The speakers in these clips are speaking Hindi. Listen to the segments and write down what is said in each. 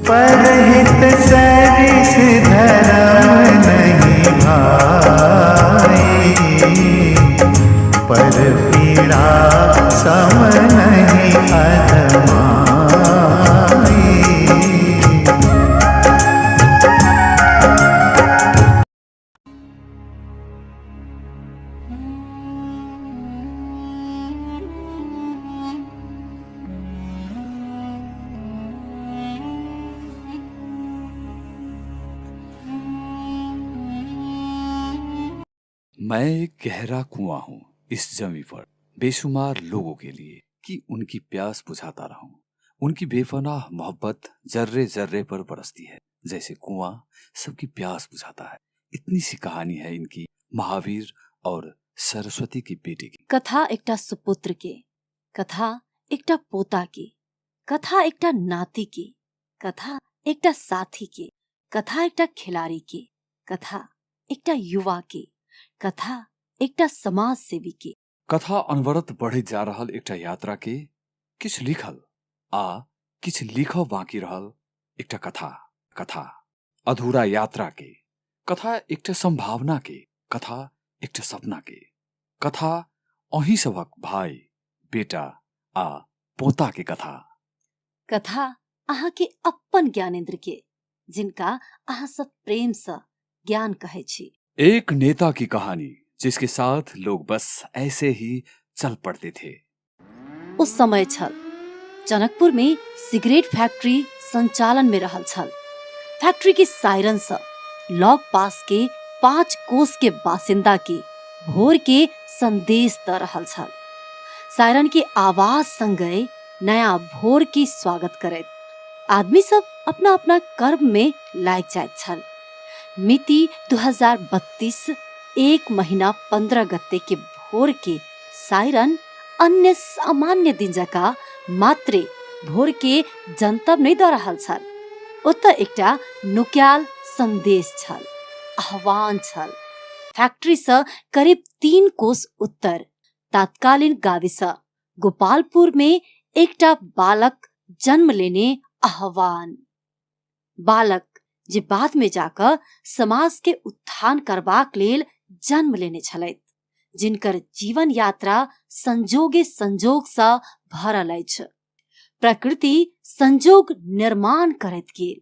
परहित सरिस धर्म नहीं भाई, पर पीड़ा सम नहीं अधमाई। मैं एक गहरा कुआं हूं इस जमी पर, बेशुमार लोगों के लिए, कि उनकी प्यास बुझाता रहूं। उनकी बेपनाह मोहब्बत जर्रे जर्रे पर बरसती है, जैसे कुआं सबकी प्यास बुझाता है। इतनी सी कहानी है इनकी, महावीर और सरस्वती की बेटी की। कथा एकटा सुपुत्र के, कथा एकटा पोता के, कथा एकटा नाती के, कथा एकटा साथी के, कथा एकटा खिलाड़ी के, कथा एकटा युवा के, कथा एकटा समाज सेवी के। कथा अनवरत बढ़े जा रहल एकटा यात्रा के, किछ लिखल आ किछ लिखब बाकी रहल एकटा कथा। कथा अधूरा यात्रा के, कथा एकटा संभावना के, कथा एकटा सपना के, कथा अहीं सबक भाई बेटा आ पोता के कथा। कथा अहाँ के अपन ज्ञानेंद्र के, जिनका अहाँ सब प्रेम से ज्ञान कहे छी। एक नेता की कहानी जिसके साथ लोग बस ऐसे ही चल पड़ते थे। उस समय छल जनकपुर में सिगरेट फैक्ट्री संचालन में रहल छल। फैक्ट्री के सायरन से लॉग पास के 5 कोस के बासिंदा के भोर के संदेश द रहल छल। सायरन के आवाज संगे नया भोर के स्वागत करैत आदमी सब अपना अपना कर्म में लाग जाइत छल। मिति 2032 1 महीना 15 गते के भोर के सायरन अन्य सामान्य दिन जका मात्रे भोर के जनतब नहीं द रहल छल। ओतऽ एकटा नुक्याल संदेश छल, आह्वान छल। फैक्ट्री से करीब 3 कोस उत्तर तत्कालीन गाविस गोपालपुर में एकटा बालक जन्म लेने आह्वान। बालक जे बाद में जाकर समाज के उत्थान करबाक लेल जन्म लेने छलैथ, जिनकर जीवन यात्रा संजोगे संजोग सा भरल अछि। प्रकृति संजोग निर्माण करैत गेल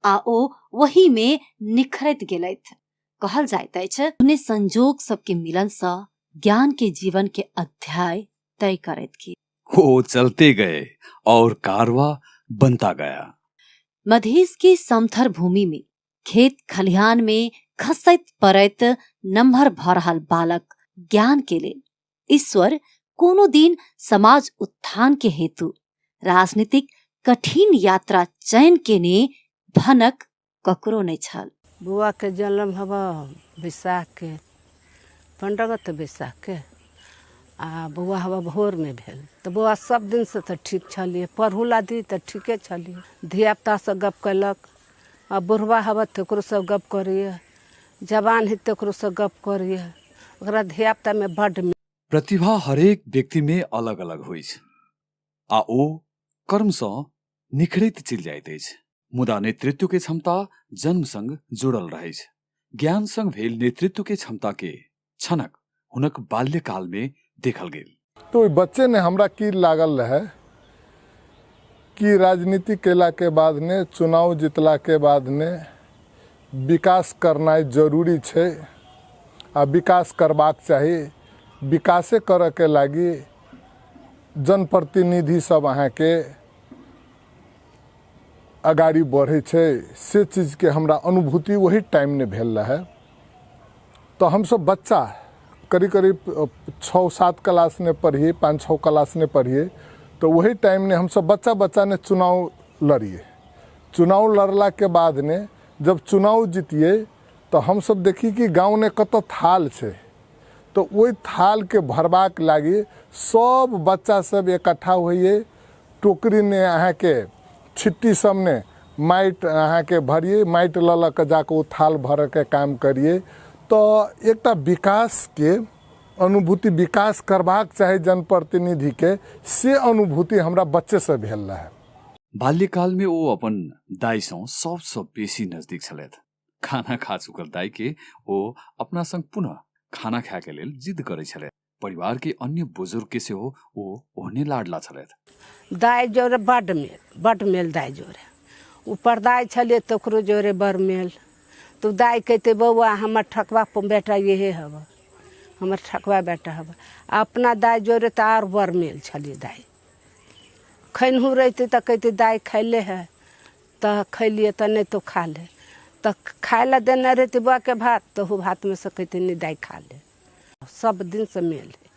आ ओ वही में निखरैत गेलैथ। कहल जाइत अछि उन्हें संजोग सबके मिलन सा ज्ञान के जीवन के अध्याय तय करैत गेल। वो चलते गए और कारवा बनता गया। मधेश के समथर भूमि में खेत खलिहान में खसैत परैत नम्हर भ रहल बालक ज्ञान के लेल ईश्वर कोनो दिन समाज उत्थान के हेतु राजनीतिक कठिन यात्रा चयन केने भनक ककरो नहीं छल। बुआ के जन्म हवा बैसाख के 15 गते बैसाख के आ बुआ हवा भोर में भेल। तो बुआ सब दिन से तो ठीक छलिए, पढ़ुला दी तो ठीके छलिए, धियापुता से गप कैलक आ बुढ़वा हवा तकरो से गप करिए, जवान है तकरो से गप करिए, ओकरा धियापुता में बड। प्रतिभा हरेक व्यक्ति में अलग अलग होइ छै आ ओ कर्म सँ निखरैत चलि जाइत अछि। मुदा नेतृत्व के क्षमता जन्म संग जुड़ल रहै छै। ज्ञान संग भेल नेतृत्व के क्षमता के छनक हुनक बाल्यकाल में देखल गेल। तो बच्चे ने हमरा की लागल रहे कि राजनीति केला के बाद ने चुनाव जितला के बाद ने विकास करना जरूरी छै आ विकास करबाक चाही। विकासे करे के लागी जनप्रतिनिधि सब अहाँ के अगाड़ी बढ़े छै, से चीज के हमरा अनुभूति वही टाइम ने भेल रहे। तो हम सब बच्चा करीब करीब 6-7 क्लास ने पढ़िए, 5-6 क्लास ने पढ़िए, तो वही टाइम ने हम सब बच्चा ने चुनाव लड़िए। चुनाव लड़ला के बाद ने जब चुनाव जीतिए तो हम सब देखी कि गांव ने कत थाल छे, तो वही थाल के भरबाक लागी सब बच्चा सब इकट्ठा होइए। टोकरी ने अहाँ के छिट्टी सब ने माइट अहाँ के भरिए, माइट ल के जाके वो थाल भर के काम करिए। तो एकटा विकास के अनुभूति, विकास करबाक चाहे जनप्रतिनिधि के, से अनुभूति हमरा बच्चे से भेल रहे। बाल्यकाल में ओ अपन दाइसँ सबसँ बेसी नजदीक छलथि। खाना खा चुकल दाइ के ओ अपना संग पुनः खाना खाए के लेल जिद करै छलथि। परिवार के अन्य बुजुर्ग के सेहो ओ ओहने लाडला छलथि। दाइ जोरे बड मेल दाइ जोरे। ऊपर दाइ छलिए तो ओकरो जोरे बड़ मेल। तो दाइ कहते बउआ हमर ठकवा बेटा यही हब, हमर ठकवा बेटा हब। अपना दाइ जोरे तो और बड़ मेल छलिए दाइ। खैनहू रहते तो कहते दाइ खैले है तो खैलिए तो नहीं तो खा ले। तो खाए ला देना रहते बुआ के भात तो वो भात में से कहते नहीं दाइ खा ले। सब दिन से मेल है।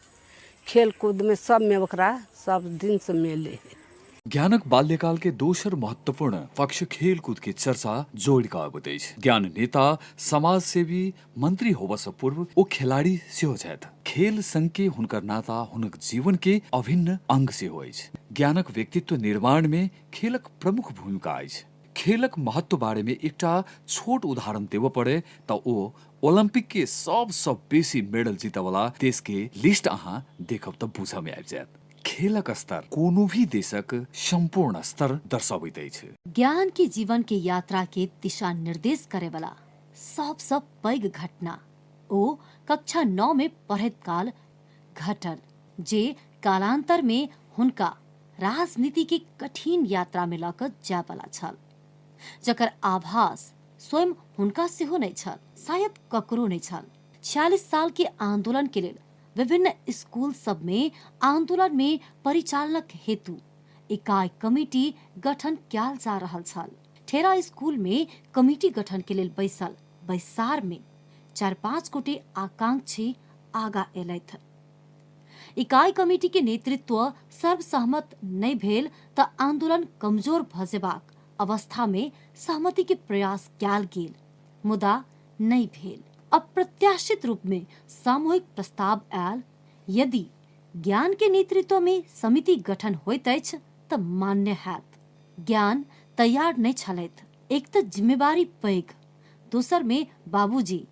खेल कूद में सब में ओकरा सब दिन से मेले है। ज्ञानक बाल्यकाल के दोसर महत्वपूर्ण पक्ष खेलकूद के चर्चा जोड़ का आबैत अछि। ज्ञान नेता, समाज सेवी, मंत्री होबसँ पूर्व ओ खिलाड़ी सेहो छथि। खेल संग के हुनकर नाता हुनक जीवन के अभिन्न अंग सेहो अछि। ज्ञानक व्यक्तित्व निर्माण में खेलक प्रमुख भूमिका अछि। खेलक महत्व बारे में एकटा छोट उदाहरण देबऽ पड़े तऽ ओ ओलंपिक के सबसँ बेसी मेडल जीतऽ वाला देश के लिस्ट अहाँ देखब तऽ बुझऽ में आबि जायत। खेलक स्तर कोनो भी देशक संपूर्ण स्तर दर्शाबैत अछि। ज्ञान के जीवन के यात्रा के दिशा निर्देश करे वाला सबसँ पैघ घटना ओ कक्षा 9 में पढ़ैत काल घटल, जे कालांतर में हुनका राजनीति के कठिन यात्रा में लऽ कऽ जाय वाला छल, जकर आभास स्वयं हुनका सेहो नहीं छल, शायद ककरो नहीं छल। 46 साल के आंदोलन के लेल विभिन्न स्कूल सब में आंदोलन में परिचालनक हेतु इकाई कमिटी गठन कयल जा रहल छल। ठेरा स्कूल में कमिटी गठन के लेल बैसल बैसार में 4-5 गोटे आकांक्षी आगा एलथि। इकाई कमिटी के नेतृत्व सर्वसहमत नहीं भेल तऽ आंदोलन कमजोर भऽ जेबाक अवस्था में सहमति के प्रयास कयल गेल, मुदा नहीं भेल। अप्रत्याशित रूप में सामूहिक प्रस्ताव आयल, यदि ज्ञान के नेतृत्व में समिति गठन होइत अछि तऽ मान्य हैत। ज्ञान तैयार नहीं छलथि। एक तऽ जिम्मेवारी पैघ, दोसर में बाबूजी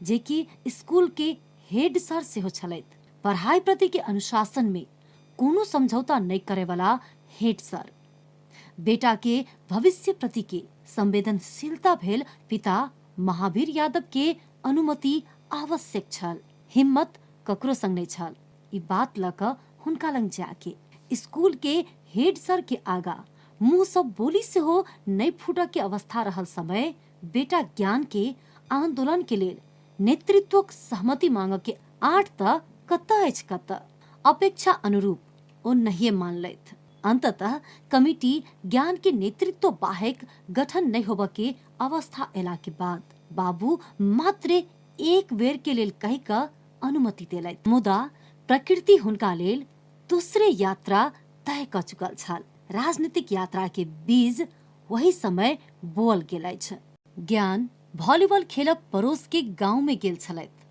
जे कि स्कूल के हेड सर सेहो छलथि। पढ़ाई प्रति के अनुशासन में कोनो समझौता नहीं करे वाला हेड सर। बेटा के भविष्य प्रति के संवेदनशीलता भेल पिता महावीर यादव के अनुमति आवश्यक छल। हिम्मत ककरो संग नहीं छल। ई बात लऽ कऽ हुनका लग जाके स्कूल के हेड सर के आगा मुंह सब बोली से हो नहीं फूटक के अवस्था रहल समय बेटा ज्ञान के आंदोलन के लेल नेतृत्वक सहमति मांग के आठ त कतऽ अछि कतऽ अपेक्षा अनुरूप ओ नहीं मान लैथ। अंततः कमिटी ज्ञान के नेतृत्व बाहेक गठन नहीं होबऽ के अवस्था एला के बाद बाबू मात्र एक बेर के लेल कहि कऽ अनुमति देलथि, मुदा प्रकृति हुनका लेल दूसरे यात्रा तय कऽ चुकल छल। राजनीतिक यात्रा के बीज वही समय बोल गेल अछि। ज्ञान वॉलीबॉल खेलब पड़ोस के गांव में गेल छलथि।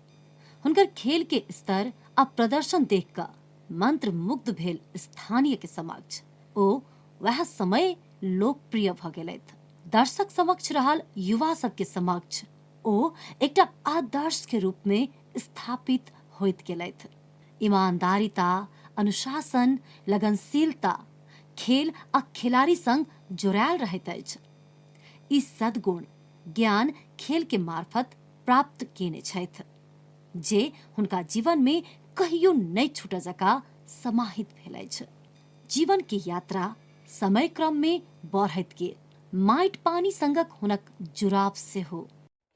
हुनकर खेल के स्तर आ प्रदर्शन देख कऽ मंत्र मुग्ध भेल स्थानीय के समक्ष ओ वह समय लोकप्रिय भ गेलथि। दर्शक समक्ष रहल युवा सब के समक्ष ओ एकटा आदर्श के रूप में स्थापित होइत गेलथि। ईमानदारिता, अनुशासन, लगनशीलता खेल आ खिलाड़ी संग जोड़ायल रहैत अछि। ई सद्गुण ज्ञान खेल के मार्फत प्राप्त केने छथि, जे हुनका जीवन में कहियो नहीं छूट जकाँ समाहित भेल अछि। जीवन के यात्रा समय क्रम में बढ़ैत गेल। माटि पानी संगक हुनक जुड़ाव से हो।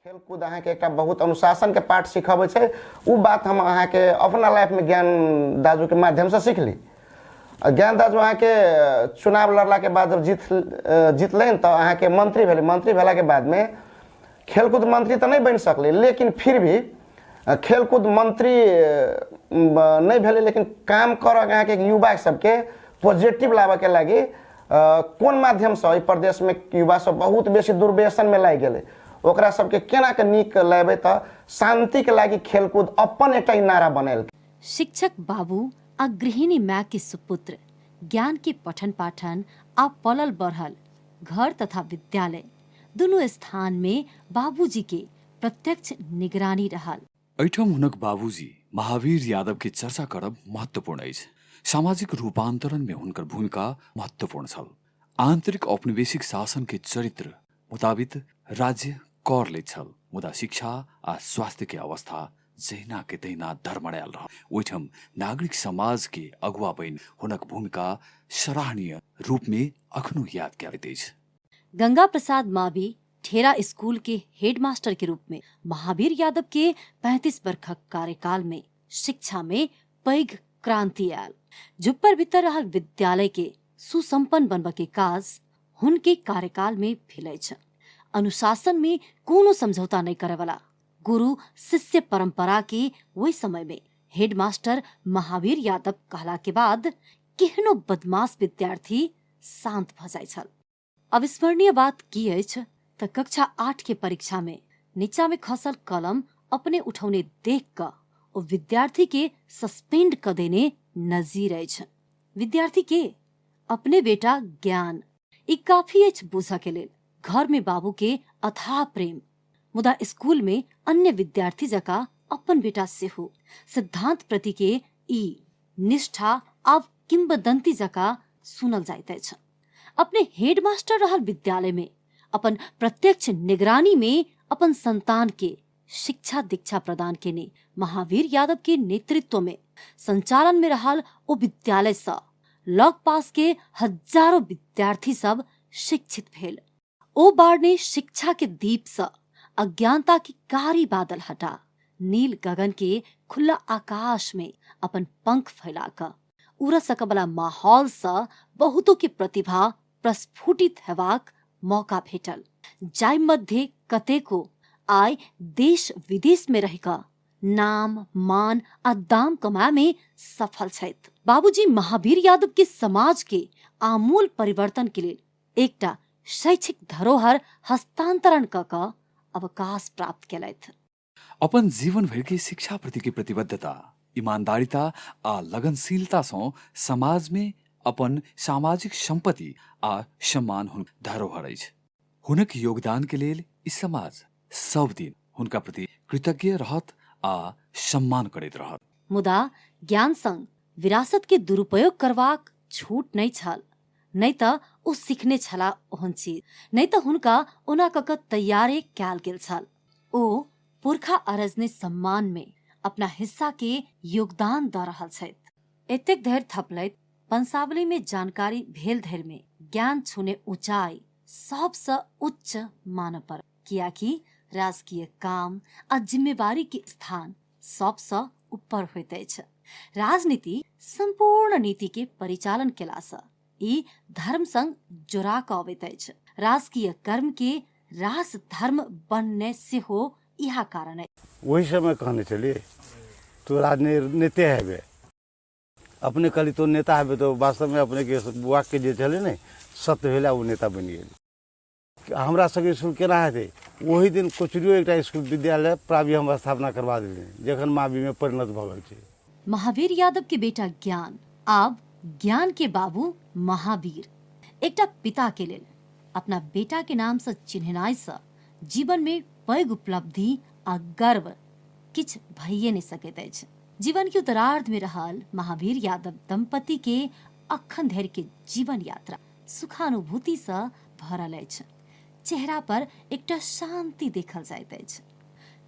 खेलकूद अहाँके एकटा बहुत अनुशासन के पाठ सिखाबै छै। उ बात हम अहाँके अपना लाइफ में ज्ञान दाजू के माध्यम से सीखली। ज्ञान दाजू अहाँके चुनाव लड़ला के बाद जब जीतलनि तऽ अहाँके मंत्री भेलै। मंत्री भेला के बाद में खेलकूद मंत्री तऽ नहीं बनि सकलै, लेकिन फिर भी खेलकूद मंत्री नहीं भेलै, लेकिन काम करऽ अहाँके युवा सबके पॉजिटिव लाबऽ के लागी कोन माध्यम से एहि प्रदेश में युवा सब बहुत बेसी दुर्व्यसन में लागि गेलै, ओकरा सबके केना के नीक लेबै तऽ शांति के लागी खेलकूद अपन एकटा नारा बनेल। शिक्षक बाबू आ गृहिणी माँ के सुपुत्र ज्ञान के पठन पाठन आ पलल बढ़ल घर तथा विद्यालय दुनू स्थान में बाबूजी के प्रत्यक्ष निगरानी रहल। एहिठाम हुनक बाबूजी महावीर यादव के चर्चा करब महत्वपूर्ण अछि। सामाजिक रूपांतरण में हुनकर भूमिका महत्वपूर्ण छल। आन्तरिक औपनिवेशिक शासन के चरित्र मुताबिक राज्य कर ले छल, मुदा शिक्षा आ स्वास्थ्य के अवस्था जहिना के तहिना धर्मड़ायल रह। ओहिठाम नागरिक समाज के अगुवा बनि हुनक भूमिका सराहनीय रूप में अखनो याद करैत अछि। गंगा प्रसाद मावी ठेरा स्कूल के हेडमास्टर के रूप में महावीर यादव के 35 वर्षक कार्यकाल में शिक्षा में पैघ क्रांति आयल। जुप्पर भीतर रहल विद्यालय के सुसंपन्न बनबा के काज हुनके कार्यकाल में भेलै छ। अनुशासन में कोनो समझौता नहीं करे वाला गुरु शिष्य परंपरा के वही समय में हेडमास्टर महावीर यादव कहला के बाद केहनो बदमाश विद्यार्थी शांत भ जाय छल। अविस्मरणीय बात की अछि त कक्षा 8 के परीक्षा में नीचा में खसल कलम अपने उठौने देख क ओ विद्यार्थी के सस्पेंड क देने नजीर अछि। विद्यार्थी के अपने बेटा ज्ञान ई काफी अछि बुझा के लेल। घर में बाबू के अथाह प्रेम, मुदा स्कूल में अन्य विद्यार्थी जका अपन बेटा से हो। सिद्धांत प्रति के ई निष्ठा अब किंवदंती जका सुनल जाइत अछि। अपने हेडमास्टर रहल विद्यालय में अपन प्रत्यक्ष निगरानी में अपन संतान के शिक्षा दीक्षा प्रदान केने महावीर यादव के नेतृत्व में संचालन में रहल ओ विद्यालय से लग पास के हजारों विद्यार्थी सब शिक्षित भेल। ओ बाढ़ ने शिक्षा के दीप से अज्ञानता की कारी बादल हटा नील गगन के खुला आकाश में अपन पंख फैलाकर उड़ सकबला माहौल से बहुतों की प्रतिभा प्रस्फुटित हेबाक मौका भेटल। जाय मध्य कतेको आय देश विदेश में रहकर नाम मान आ दाम कमाए में सफल छथि। बाबूजी महावीर यादव के समाज के आमूल परिवर्तन के लिए एकटा शैक्षिक धरोहर हस्तांतरण क अवकाश प्राप्त केलथि। अपन जीवन भर के शिक्षा प्रति के प्रतिबद्धता, ईमानदारिता आ लगनशीलता से समाज में अपन सामाजिक संपत्ति आ सम्मान हुन धरोहर अछि। हुनक योगदान के लेल ई समाज सब दिन हुनका प्रति कृतज्ञ रहत आ सम्मान करैत रहत। मुदा ज्ञान संग विरासत के दुरुपयोग करबाक छूट नहीं छल। नहीं त ओ सीखने छला ओहन चीज, नहीं त हुनका ओना कक तैयारे कैल गेल छल। ओ पुरखा अरजने सम्मान में अपना हिस्सा के योगदान द रहल छथि। एतेक धैर्य थपलैत वंशावली में जानकारी भेल धैर्य में ज्ञान छूने ऊंचाई सबसे उच्च मानव पर, कियाकि राजकीय काम आ जिम्मेवारी के स्थान सबसे ऊपर होइत अछि। राजनीति संपूर्ण नीति के परिचालन केला से ई धर्म संग जोड़ा क अबैत अछि। राजकीय कर्म के रास धर्म बनने से हो यह कारण है। वही समय कहने चलिए तो राजनीति है अपने कली तो नेता है तो वास्तव में अपने के वाक्य जे चले ने सत्य भेला वो नेता बन गए। हमरा सबके स्कूल केना है थे वही दिन कोचरियो एक स्कूल विद्यालय प्रावि हम स्थापना करवा दिले जखन मावी में परिणत भ गेल छै। महावीर यादव के बेटा ज्ञान आब ज्ञान के बाबू महावीर एकटा पिता के लेल अपना बेटा के नाम से चिन्हनाई से जीवन में पैघ उपलब्धि आ गर्व किछ भइए नहीं सकैत अछि। जीवन के उत्तरार्ध में रहल महावीर यादव दंपति के अखन धरि के जीवन यात्रा सुखानुभूति से भरल अछि। चेहरा पर एकटा शांति देखल जाइत अछि।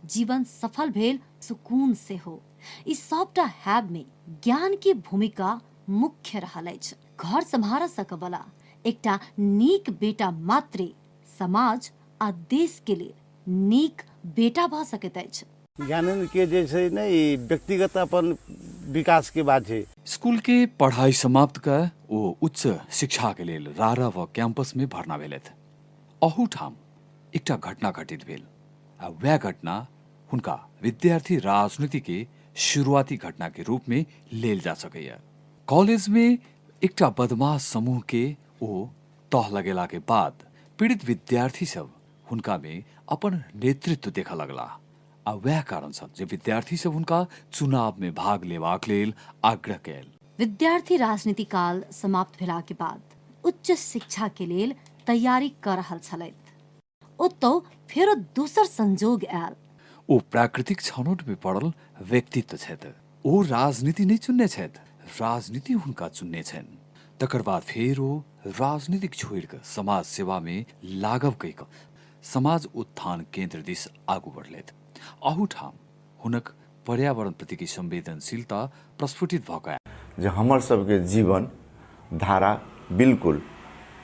जीवन सफल भेल सुकून से हो ई सबटा हैब में ज्ञान की भूमिका मुख्य रहल अछि। घर सम्हार सकबला एकटा नीक बेटा मात्रे समाज आ देश के लिए नीक बेटा भ सकैत अछि। ज्ञान के जैसे नहीं व्यक्तिगत अपन विकास के बात है। स्कूल के पढ़ाई समाप्त कर वो उच्च शिक्षा के लेल रारा व कैंपस में भर्ना भेलथि। अहू ठाम एकटा घटना घटित भेल आ वह घटना हुनका विद्यार्थी राजनीति के शुरुआती घटना के रूप में लेल जा सकैया। कॉलेज में एकटा बदमाश समूह के ओ तह लगेला के बाद पीड़ित विद्यार्थी सब हुनका में अपन नेतृत्व देखा लगला आ वह कारण सब जे विद्यार्थी सब हुनका चुनाव में भाग लेबाक लेल आग्रह कैल। विद्यार्थी राजनीति काल समाप्त भेला के बाद उच्च शिक्षा के लेल तैयारी कर रहल छलथि। ओतौ फेरो दोसर संजोग आयल। ओ प्राकृतिक छनौट में पड़ल व्यक्तित्व छथि। ओ राजनीति नहीं चुनने छथि, राजनीति हुनका चुनने छनि। तकर बाद फेर ओ राजनीतिक छोड़ कर समाज सेवा में लागब कई क समाज उत्थान केंद्र दिस आगू बढ़लेत। आहू ठाम हुनक पर्यावरण प्रतिकी संवेदनशीलता प्रस्फुटित भ गया। जे हमर सबके जीवन धारा बिल्कुल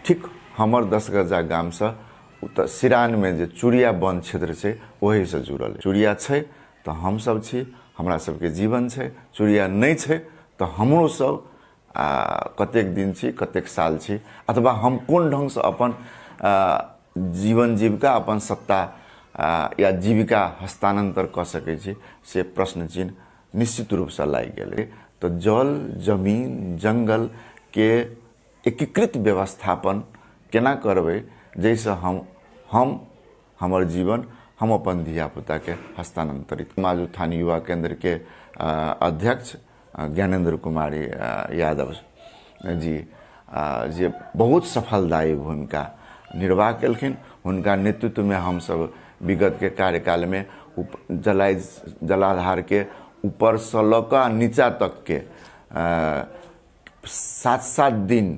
ठीक हमर 10 गजा गाम से सिरान में जे चुड़िया वन क्षेत्र छै वही से जुड़ल है। चुड़िया छै तो हम सब छी, हमरा सबके जीवन छै। चुड़िया नहीं छै तो हमरो सब कतेक दिन छी, कतेक साल छी, अथवा हम कोन ढंग से अपन जीवन जीविका, अपन सत्ता या जीविका हस्तांतर कर सकै छी से प्रश्न चिन्ह निश्चित रूप से लागि गेलै। तो जल, जमीन, जंगल के एकीकृत व्यवस्थापन केना करबै जैसे हम हमर जीवन हम अपन धिया पुता के हस्तांतरित। समाज उत्थान युवा केंद्र के अध्यक्ष ज्ञानेंद्र कुमारी यादव जी जे बहुत सफलदायी भूमिका निर्वाह केलखिन। हुनका नेतृत्व में हम सब विगत के कार्यकाल में जलाधार के ऊपर से लौका नीचा तक के 7-7 दिन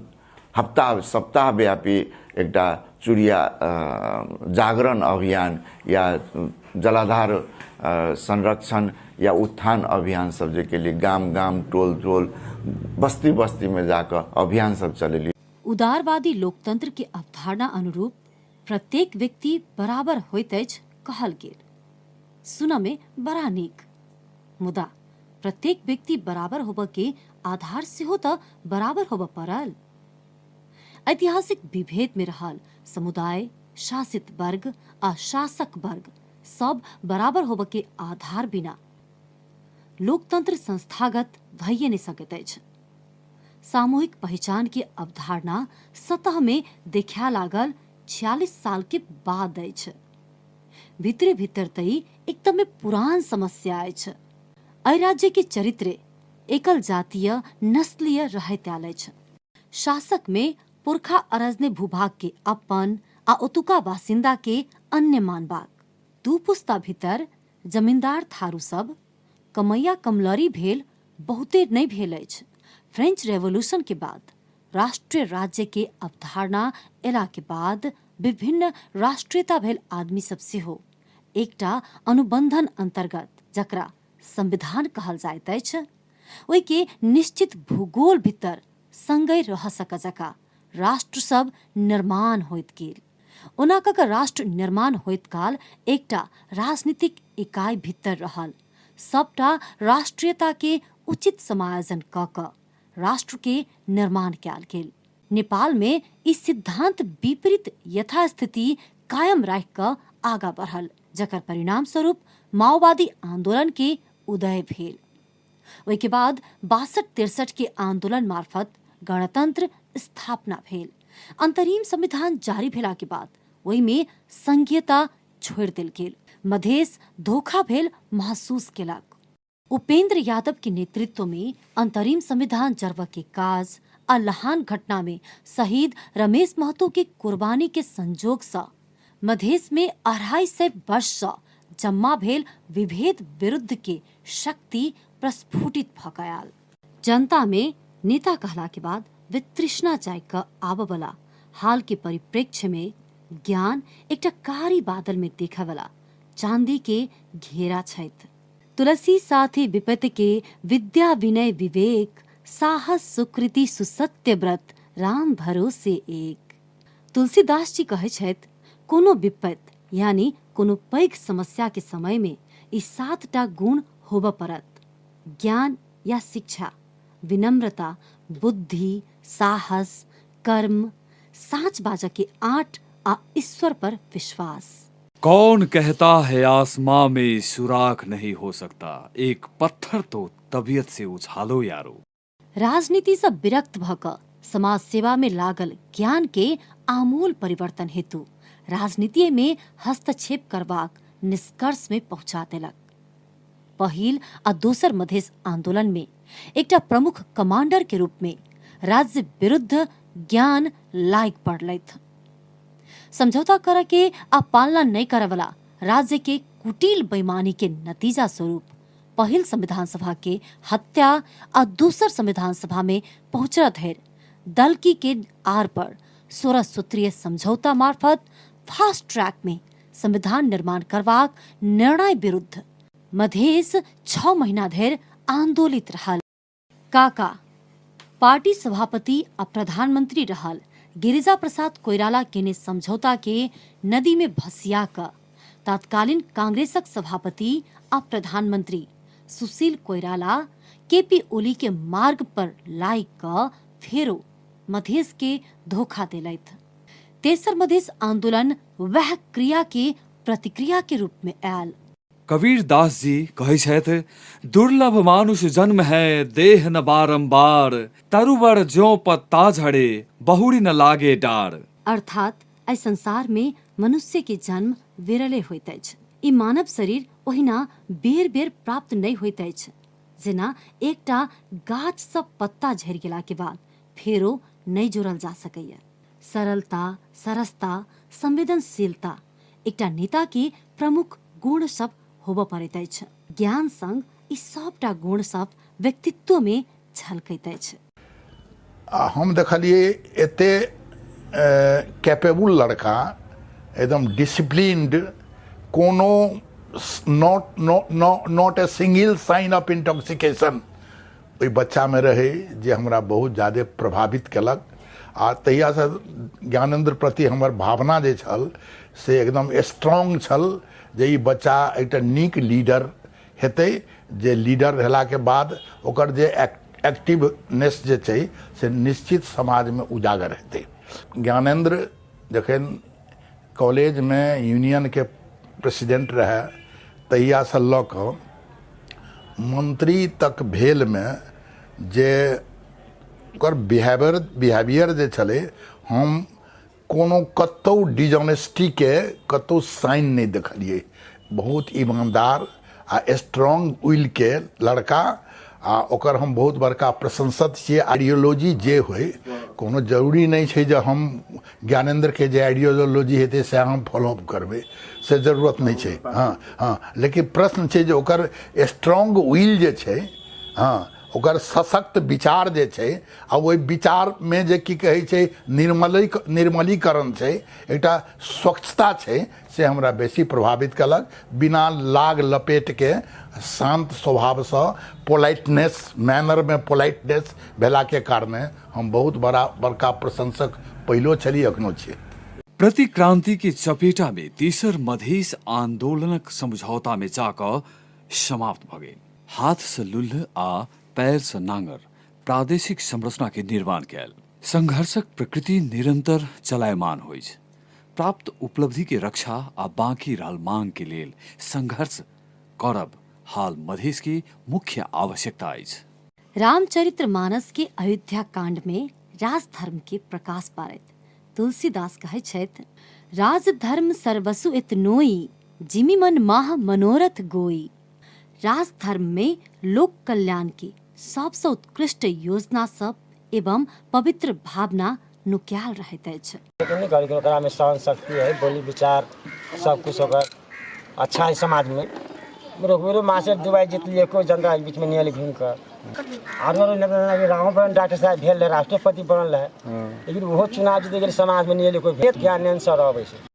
सप्ताह व्यापी एकटा चुड़िया जागरण अभियान या जलाधार संरक्षण या उत्थान अभियान सब जे के लिए गाम गाम, टोल टोल, बस्ती बस्ती में जाकर अभियान सब चलेली। उदारवादी लोकतंत्र के अवधारणा अनुरूप प्रत्येक व्यक्ति बराबर होइत अछि कहल गेल। सुन में बड़ा नीक, मुदा प्रत्येक व्यक्ति बराबर होब के आधार सेहो त बराबर होब पड़ल। ऐतिहासिक विभेद में रहल समुदाय, शासित वर्ग आ शासक वर्ग सब बराबर होब के आधार बिना लोकतंत्र संस्थागत भइए नहीं सकैत अछि। सामूहिक पहचान के अवधारणा सतह में देखा लागल 46 साल के बाद अछि। भीतरे भीतर तई एकदम पुरान समस्या अछि। अय राज्य के चरित्र एकल जातीय नस्लीय रहैत आयल अछि। शासक में पुरखा अरजने भूभाग के अपन आ ओतुका बासिंदा के अन्य मानबाक। 2 पुस्ता भीतर जमींदार थारू सब कमैया कमलरी भेल बहुते नहीं भेल अछि। फ्रेंच रेवोल्यूशन के बाद राष्ट्रीय राज्य के अवधारणा एला के बाद विभिन्न राष्ट्रीयता भेल आदमी सब सेहो एकटा अनुबंधन अंतर्गत जकरा संविधान कहल जाइत अछि ओहि के निश्चित भूगोल भीतर संगै रह सक जका राष्ट्र सब निर्माण होइत गेल। ओना कऽ राष्ट्र निर्माण होइत काल एकटा राजनीतिक इकाई भीतर रहल। सबटा राष्ट्रीयता के उचित समायोजन कऽ राष्ट्र के निर्माण कयल गेल। नेपाल में इस सिद्धांत विपरीत यथास्थिति कायम राखि कऽ आगा बढ़ल, जकर परिणाम स्वरूप माओवादी आंदोलन के उदय भेल। ओहि के बाद 62-63 के आंदोलन मार्फत गणतंत्र स्थापना भेल। अंतरिम संविधान जारी भेला के बाद वही में संघीयता छोड़ दिल गेल। मधेश धोखा भेल महसूस केलक। उपेंद्र यादव के नेतृत्व में अंतरिम संविधान जरब के काज आ लहान घटना में शहीद रमेश महतो के कुर्बानी के संजोग सँ मधेश में 250 वर्ष सँ जम्मा भेल विभेद विरुद्ध के शक्ति प्रस्फुटित भ गयाल। जनता में नेता कहला के बाद वितृष्णा जाय क आबवला हाल के परिप्रेक्ष्य में ज्ञान एकटा कारी बादल में देखा वाला चांदी के घेरा छैथ। तुलसी साथी विपत्ति के विद्या विनय विवेक साहस सुकृति सुसत्य व्रत राम भरोसे एक। तुलसीदास जी कहे छथि कोनो विपत्ति यानी कोनो पैघ समस्या के समय में ई 7टा गुण होब पड़त: ज्ञान या शिक्षा, विनम्रता, बुद्धि, साहस, कर्म, साँच बाजा के 8 आ ईश्वर पर विश्वास। कौन कहता है आसमां में सुराख नहीं हो सकता, एक पत्थर तो तबीयत से उछालो यारो। राजनीति से विरक्त भक समाज सेवा में लागल ज्ञान के आमूल परिवर्तन हेतु राजनीति में हस्तक्षेप करबाक निष्कर्ष में पहुंचा देलक। पहिल आ दोसर मधेश आंदोलन में एकटा प्रमुख कमांडर के रूप में राज्य विरुद्ध ज्ञान लायक पड़लैथ। समझौता कर के आ पालना नहीं करे वाला राज्य के कुटिल बेईमानी के नतीजा स्वरूप पहिल संविधान सभा के हत्या आ दूसर संविधान सभा में पहुंचल धरि दलकी के आर पर 16 सूत्रीय समझौता मार्फत फास्ट ट्रैक में संविधान निर्माण करवाक निर्णय विरुद्ध मधेस 6 महीना धरि आंदोलित रहल। काका पार्टी सभापति आ प्रधानमंत्री रहल गिरिजा प्रसाद कोइराला केने समझौता के नदी में भसिया क तत्कालीन कांग्रेसक सभापति आ प्रधानमंत्री सुशील कोइराला केपी ओली के मार्ग पर लाई क फेरो मधेस के धोखा देलैथ। तेसर मधेस आंदोलन वह क्रिया के प्रतिक्रिया के रूप में आयल। कबीर दास जी कहै छथि, दुर्लभ मानुष जन्म है देह न बारंबार, तरुवर ज्यों पत्ता झड़े बहुरी न लागे डार। अर्थात एहि संसार में मनुष्य के जन्म विरले होइत अछि। ई मानव शरीर ओहिना बेर बेर प्राप्त नहीं होइत अछि जेना एकटा गाछ सब पत्ता झड़ि गेला के बाद फेरो नहीं जोड़ल जा सकैया। सरलता, सरसता, संवेदनशीलता एकटा नेता के प्रमुख गुण सब होबऽ पड़ैत अछि। ज्ञान संग ई सबटा गुण सब व्यक्तित्व में झलकैत अछि। हम देखलिए एते कैपेबल लड़का, एकदम डिसिप्लिन्ड, कोनो not a single sign of intoxication ओहि बच्चा में रहे जे हमरा बहुत ज़्यादा प्रभावित केलक। आ तहिया से ज्ञानेंद्र प्रति हमर भावना जे छल से एकदम स्ट्रांग छल जे ई बच्चा एकटा नीक लीडर हेतै, जे लीडर भेला के बाद ओकर जे एक्टिवनेस जे छै से निश्चित समाज में उजागर हेतै। ज्ञानेंद्र जखन कॉलेज में यूनियन के प्रेसिडेंट रहे तहिया से लऽ कऽ मंत्री तक भेल में जे ओकर बिहेवियर जे छलै, हम कोनो कतौ डिजॉनेस्टी के कतौ साइन नहीं देखलिए। बहुत ईमानदार आ स्ट्रांग विल के लड़का, आ ओकर हम बहुत बड़का प्रशंसक छियै। आइडियोलॉजी जे होय, कोनो जरूरी नहीं छै जे हम ज्ञानेंद्र के जे आइडियोलॉजी हेतै से हम फॉलोअप करबै, से जरूरत नहीं छै। हाँ, लेकिन प्रश्न छै जे ओकर स्ट्रांग विल जे छै, हाँ, ओकर सशक्त विचार जे छै, आ ओहि विचार में जे की कहै छै निर्मलीकरण छै, एकटा स्वच्छता छै, से हमरा बेसी प्रभावित कलक। बिना लाग लपेट के शांत स्वभाव से पोलाइटनेस, मैनर में पोलाइटनेस भेला के कारणे हम बहुत बड़का प्रशंसक पहिलो छली, अखनो छी। प्रतिक्रांति की चपेटा में तीसर मधेस आंदोलनक समझौता में जाकर समाप्त भ गेल। हाथ से लुल्ह आ पैर से नांगर प्रादेशिक संरचना के निर्माण कैल। संघर्षक प्रकृति निरंतर चलायमान होइ छै। प्राप्त उपलब्धि के रक्षा आ बाकी रहल मांग के लेल संघर्ष करब हाल मधेश की मुख्य आवश्यकता अछि। रामचरित्र मानस के अयोध्या कांड में राजधर्म के प्रकाश पारैत तुलसीदास कहै छथि, राजधर्म सर्वसु एतनोई, जिमि मन माह मनोरथ गोई। राजधर्म में लोक कल्याण की सबसे उत्कृष्ट योजना सब एवं पवित्र भावना नुक्याल रहैत अछि। ओकरा में सहन शक्ति है, बोली विचार सब कुछ होकर अच्छा है समाज में। मेरे माँ से दुबई जीतलिए, कोई जनता के बीच में नहीं घूम कर। और रामपुर डॉक्टर साहब भेल रहे, राष्ट्रपति बनल है, लेकिन वो चुनाव जीत गए, समाज में नहीं कोई भेद ज्ञान आंसर आवे छै।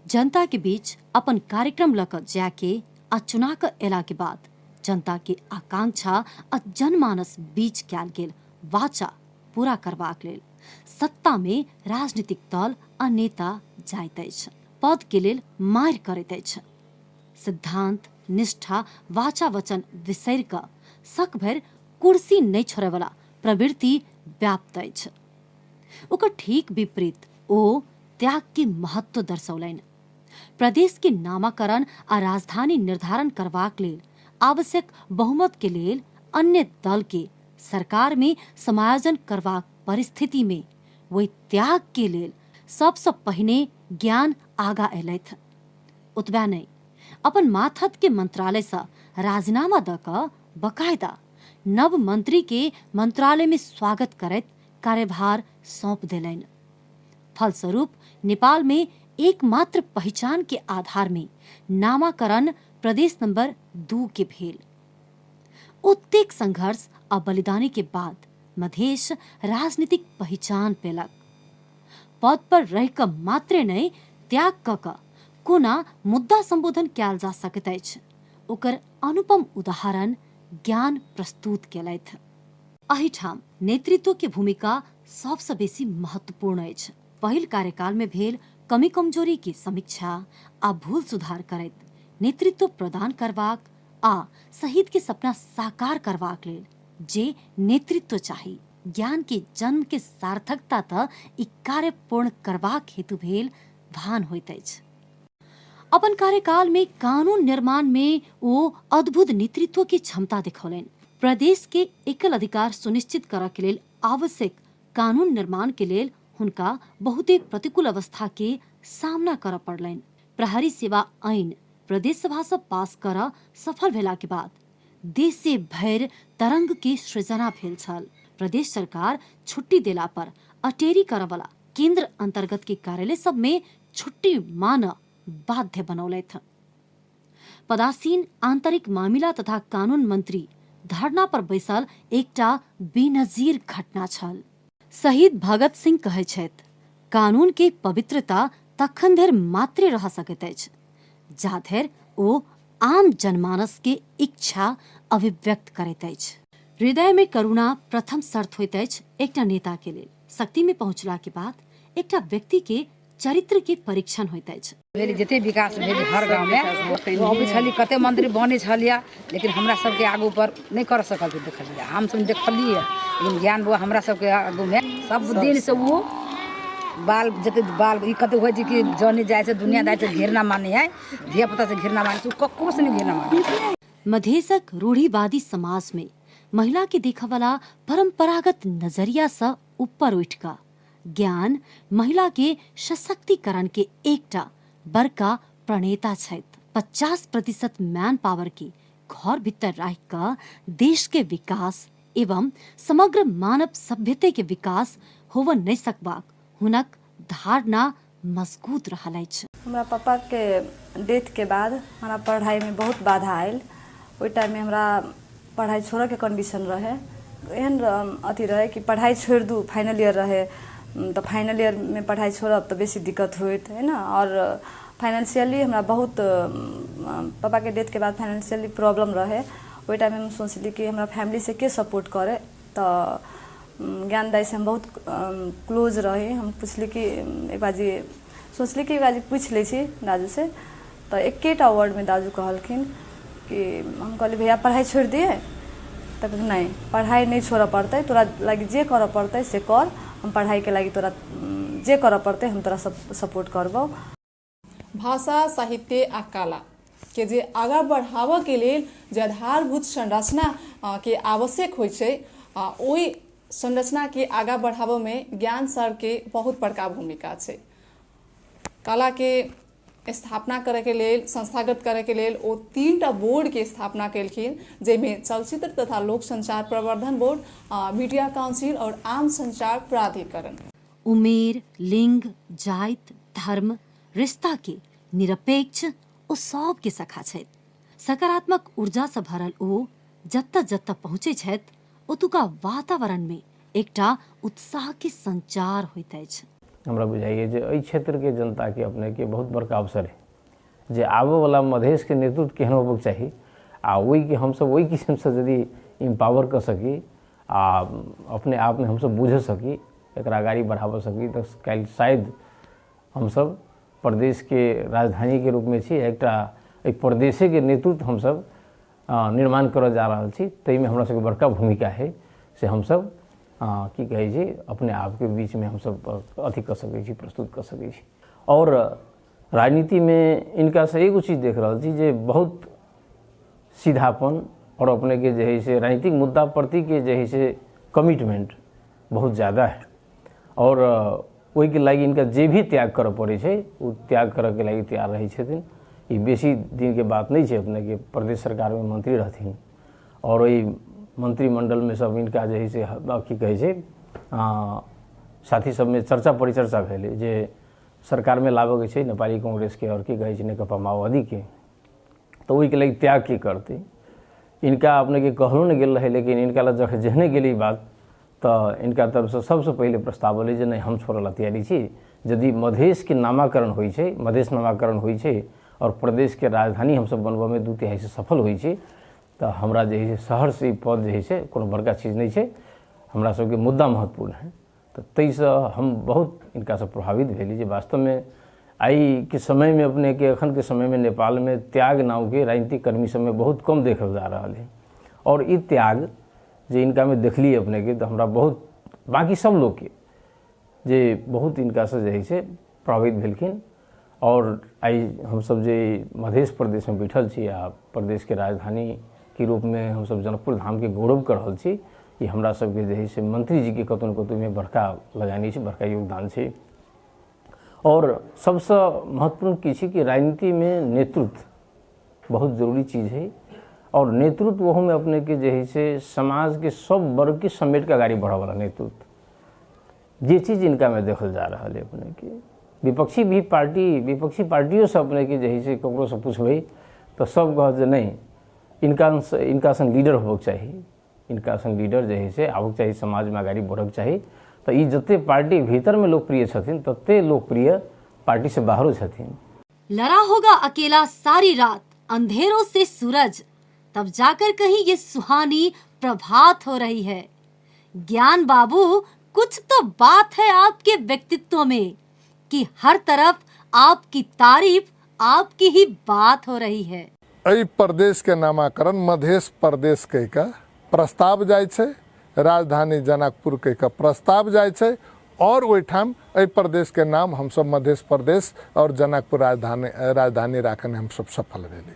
जनता के बीच अपन कार्यक्रम लकर जाके आ चुना के एला के बाद जनता के आकांक्षा आ जनमानस बीच कैल गेल वाचा पूरा करबाक लेल सत्ता में राजनीतिक दल आ नेता जाइत अछि, पद के लेल मारि करैत अछि। सिद्धांत, निष्ठा, वाचा वचन बिसरि कऽ शक भरि कुर्सी नहीं छोड़े वाला प्रवृत्ति व्याप्त अछि। ओकर ठीक विपरीत ओ त्याग के महत्व दर्शौलनि। प्रदेश के नामाकरण आ राजधानी निर्धारण करबाक लेल आवश्यक बहुमत के लेल अन्य दल के सरकार में समायोजन करबाक परिस्थिति में वही त्याग के लेल सबसे पहिने ज्ञान आगा एलथि। ओतबे नहीं, अपन माथत के मंत्रालय से राजीनामा द क बकायदा नव मंत्री के मंत्रालय में स्वागत करैत कार्यभार सौंप देलैन। फलस्वरूप नेपाल में एकमात्र पहचान के आधार में नामाकरण प्रदेश नंबर 2 के भेल। उत्तेक संघर्ष और बलिदानी के बाद मधेश राजनीतिक पहचान पेलक। पद पर रह क मात्रे नहीं त्याग क कोना मुद्दा संबोधन कैल जा सकैत अछि, ओकर अनुपम उदाहरण ज्ञान प्रस्तुत केलथि। अहिठाम नेतृत्व के भूमिका सबसे बेसी महत्वपूर्ण अछि। पहिल कार्यकाल में भेल कमी कमजोरी के समीक्षा आ भूल सुधार करैत नेतृत्व प्रदान करबाक आ शहीद के सपना साकार करबाक लेल जे नेतृत्व चाही, ज्ञान के जन्म के सार्थकता त ई कार्य पूर्ण करबाक हेतु भेल भान होइत अछि। अपन कार्यकाल में कानून निर्माण में वो अद्भुत नेतृत्व की क्षमता दिखौलैन। प्रदेश के एकल अधिकार सुनिश्चित करऽ के लेल आवश्यक कानून निर्माण के लेल हुनका बहुते प्रतिकूल अवस्था के सामना करऽ पड़लैन। प्रहरी सेवा ऐन प्रदेश सभा से पास करऽ सफल भेला के बाद देशे भरि तरंग के सृजना भेल छल। प्रदेश सरकार छुट्टी देला पर अटेरी करऽ वाला केंद्र अंतर्गत के कार्यालय सब में छुट्टी मानऽ बाध्य बनौलथि। पदासीन आंतरिक मामिला तथा कानून मंत्री धरना पर बैसल एकटा बेनजीर घटना छल। शहीद भगत सिंह कहै छथि, कानून के पवित्रता तखन धरि मात्रे रह सकैत अछि जा धरि ओ आम जनमानस के इच्छा अभिव्यक्त करैत अछि। हृदय में करुणा प्रथम शर्त होइत अछि एकटा नेता के लेल। शक्ति में पहुंचला के बाद एकटा व्यक्ति के चरित्र के परीक्षण होइत अछि। मेरे जते विकास भेल हर गांव में अबै छली, कते मंत्री बने छलिया, लेकिन हमरा सबके आगू पर नहीं कर सकल देखलिए। हम सब देखलिए, लेकिन ज्ञान बुआ हमरा सबके आगू में सब दिन से वो बाल जते बाल ई कते होय छै कि जाने जाय छै दुनियादारी से घिरना माने है, धिया पुता से घिरना माने छै, ककरो से नहीं घिरना माने। मधेशक रूढ़िवादी समाज में महिला के देखा वाला परंपरागत नजरिया से ऊपर उठ का ज्ञान महिला के सशक्तिकरण के एकटा बड़का प्रणेता छथि। 50% मैन पावर के घर भीतर रह का देश के विकास एवं समग्र मानव सभ्यता के विकास होव नहीं सकबाक हुनक धारणा मजबूत रहल अछि। हमरा पापा के डेथ के बाद हमरा पढ़ाई में बहुत बाधा आयल। ओइ टाइम में हमरा पढ़ाई छोड़े के कंडीशन रहे, एहन अथी रहे कि पढ़ाई छोड़ दू, फाइनल ईयर रहे तो फाइनल ईयर में पढ़ाई छोड़ब तो बेसी दिक्कत होइत है ना। और फाइनेंशियली हमरा बहुत पापा के डेथ के बाद फाइनेंशियली प्रॉब्लम रहे। ओइ टाइम में हम सोचली कि हमरा फैमिली से के सपोर्ट करे, तो ज्ञान दाई से हम बहुत क्लोज रहे। हम पूछली कि एक बाजी सोचली कि एक बाजी पूछ ले छी दादू से, तो एकेटा वर्ड में दादू कहलखिन कि हम कहली भैया पढ़ाई छोड़ दिए, तब नहीं पढ़ाई नहीं छोड़ पड़ते, तोरा लगी जे कर पड़ते से कर, हम पढ़ाई के लगी तोरा जे कर पड़ते हम तोरा सपोर्ट करबो। भाषा साहित्य आ कला के जे आगा बढ़ावा के लेल जे आधारभूत संरचना के आवश्यक होइ छै, ओई संरचना के आगा बढ़ावा में ज्ञान सर के बहुत बड़का भूमिका छै। कला के स्थापना करे के लेल, संस्थागत करे के लेल ओ 3टा बोर्ड के स्थापना केलखिन, जेमे चलचित्र तथा लोक संचार प्रवर्धन बोर्ड, मीडिया काउंसिल और आम संचार प्राधिकरण। उमेर, लिंग, जाति, धर्म, रिश्ता के निरपेक्ष ओ सब के सखा छथि। सकारात्मक ऊर्जा से भरल ओ जत्ता जत्ता पहुँचे छथि ओतुका वातावरण में एकटा उत्साह के संचार होइत अछि। हमरा बुझाइए जे एहि क्षेत्र के जनता के अपने के बहुत बड़का अवसर है जे आबे वाला मधेश के नेतृत्व केहन होबक चाही, आ ओहि के हम सब ओहि किस्म से यदि इम्पावर कर सकी आ अपने आप में हम सब बुझ सकी, एकरा आगाड़ी बढ़ावा सकी, तो कल शायद हम सब प्रदेश के राजधानी के रूप में छी, एक प्रदेशे के नेतृत्व हम सब निर्माण करऽ जा रहल छी। तै में हमरा सबके बड़का भूमिका है से हम सब की कहे छी अपने आप के बीच में हम सब अथी कर सकै छी, प्रस्तुत कर सकै छी। और राजनीति में इनका से एगो चीज देख रहा छी जे बहुत सीधापन और अपने के जे है से राजनीतिक मुद्दा प्रति के जे है से कमिटमेंट बहुत ज़्यादा है, और वही के लगी इनका जे भी त्याग कर पड़े छै वो त्याग करे के लगी तैयार रहे छथिन। ई बेसी दिन के बात नहीं है अपने के प्रदेश सरकार में मंत्री रहथिन और वही मंत्रिमंडल में सब इनका जे है से की कहे छै साथी सब में चर्चा परिचर्चा भेलै जे सरकार में लाबे के छै नेपाली कांग्रेस के और की कहे छै नेकपा माओवादी के, तो ओहि के लगी त्याग की करते इनका अपने के कहलो नहीं गेल रहे, लेकिन इनका लग जहने गेली बात तो इनका तरफ से सबसे पहले प्रस्ताव अलै जे नहीं हम छोड़े तैयारी छी यदि मधेश के नामाकरण होइ छै, मधेश नामाकरण होइ छै और प्रदेश के राजधानी हम सब बनबे में 2/3 से सफल होइ छै तो हमरा जे है शहर से पद जे है कोनो बड़का चीज नहीं है, हमरा सबके मुद्दा महत्वपूर्ण है। तो तैसे हम बहुत इनका से प्रभावित भेली जे वास्तव में आई के समय में अपने के अखन के समय में नेपाल में त्याग नाव के राजनीतिक कर्मी सब में बहुत कम देखल जा रहा है और ई त्याग जे इनका में देखली अपने के तो हमरा बहुत बाकी सब लोग के जे बहुत इनका से जे है प्रभावित भेलखिन और आई हम सब जे मध्य प्रदेश में बैठल छी आ प्रदेश के राजधानी के रूप में हम सब जनकपुर धाम के गौरव कर रहल छी, ये हमरा सबके जे है से मंत्री जी के कतौ न कतौ में बड़का लगानी छै, बड़का योगदान छै। और सबसे महत्वपूर्ण की छै कि राजनीति में नेतृत्व बहुत जरूरी चीज़ है और नेतृत्व वह में अपने के जे है से समाज के सब वर्ग के समेट के आगे बढ़ा वाला नेतृत्व ये चीज़ इनका में देखल जा रहा है। अपने के विपक्षी पार्टियों से अपने के जे है से ककरो से पूछबे तो सब कह जे नहीं इनका संग लीडर होबक चाहिए, इनका संग लीडर जे है से आबक चाहिए, समाज में आगे बढ़क चाहिए। तो ये जते पार्टी भीतर में लोकप्रिय छथिन तते लोकप्रिय पार्टी से बाहरों छथिन। लड़ा होगा अकेला सारी रात, अंधेरों से सूरज, तब जाकर कहीं ये सुहानी प्रभात हो रही है। ज्ञान बाबू, कुछ तो बात है आपके व्यक्तित्व में कि हर तरफ आपकी तारीफ, आपकी ही बात हो रही है। एहि प्रदेश के नामाकरण मध्य प्रदेश कह के प्रस्ताव जाय छै, राजधानी जनकपुर कह के प्रस्ताव जाय छै और ओहिठाम एहि प्रदेश के नाम हम सब मध्य प्रदेश और जनकपुर राजधानी राखे में हम सब सफल भेली।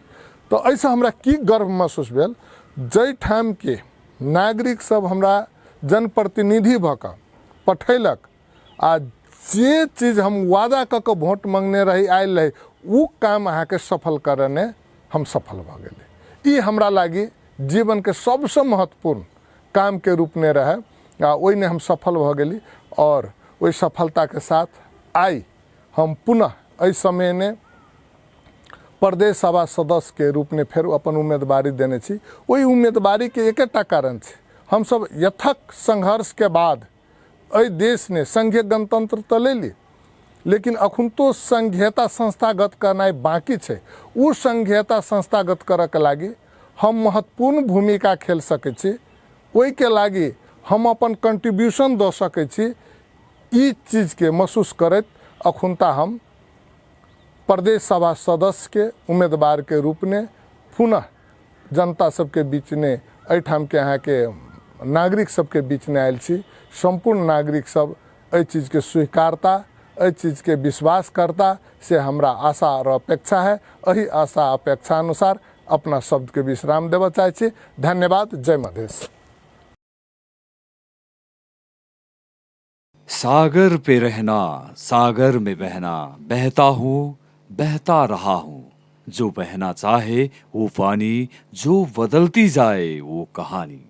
तो ऐसे हमरा की गर्व महसूस भेल जै ठाम के नागरिक सब हमरा जनप्रतिनिधि भ के पठेलक आ जे चीज हम वादा क के वोट मांगने रही आयल रही वो काम अहाँ के सफल करने हम सफल भ गेले। ई हमरा लागी जीवन के सबसे महत्वपूर्ण काम के रूप में रहे आ ओइने हम सफल भ गेली और वही सफलता के साथ आई हम पुनः एहि समय ने प्रदेश सभा सदस्य के रूप में फिर अपन उम्मीदवारी देने छी। वही उम्मीदवारी के एकटा कारण छै, हम सब यथक संघर्ष के बाद एहि देश ने संघीय गणतंत्र तो ले ली, लेकिन अखुन तो संघीयता संस्थागत करना बाकी छै। उ संघीयता संस्थागत करे के लागी हम महत्वपूर्ण भूमिका खेल सके छी, ओहि के लागी हम अपन कंट्रीब्यूशन दे सके छी। ई चीज के महसूस करत अखुनता हम प्रदेश सभा सदस्य के उम्मीदवार के रूप में पुनः जनता सबके बीच में एहिठाम के यहाँ के नागरिक सबके बीच में आयल छी। संपूर्ण नागरिक सब एहि चीज के स्वीकारता, एहि चीज के विश्वास करता से हमरा आशा और अपेक्षा है। एही आशा अपेक्षा अनुसार अपना शब्द के विश्राम देवा चाहे छी। धन्यवाद। जय मधेश। सागर पे रहना, सागर में बहना, बहता हूँ बहता रहा हूँ, जो बहना चाहे वो पानी, जो बदलती जाए वो कहानी।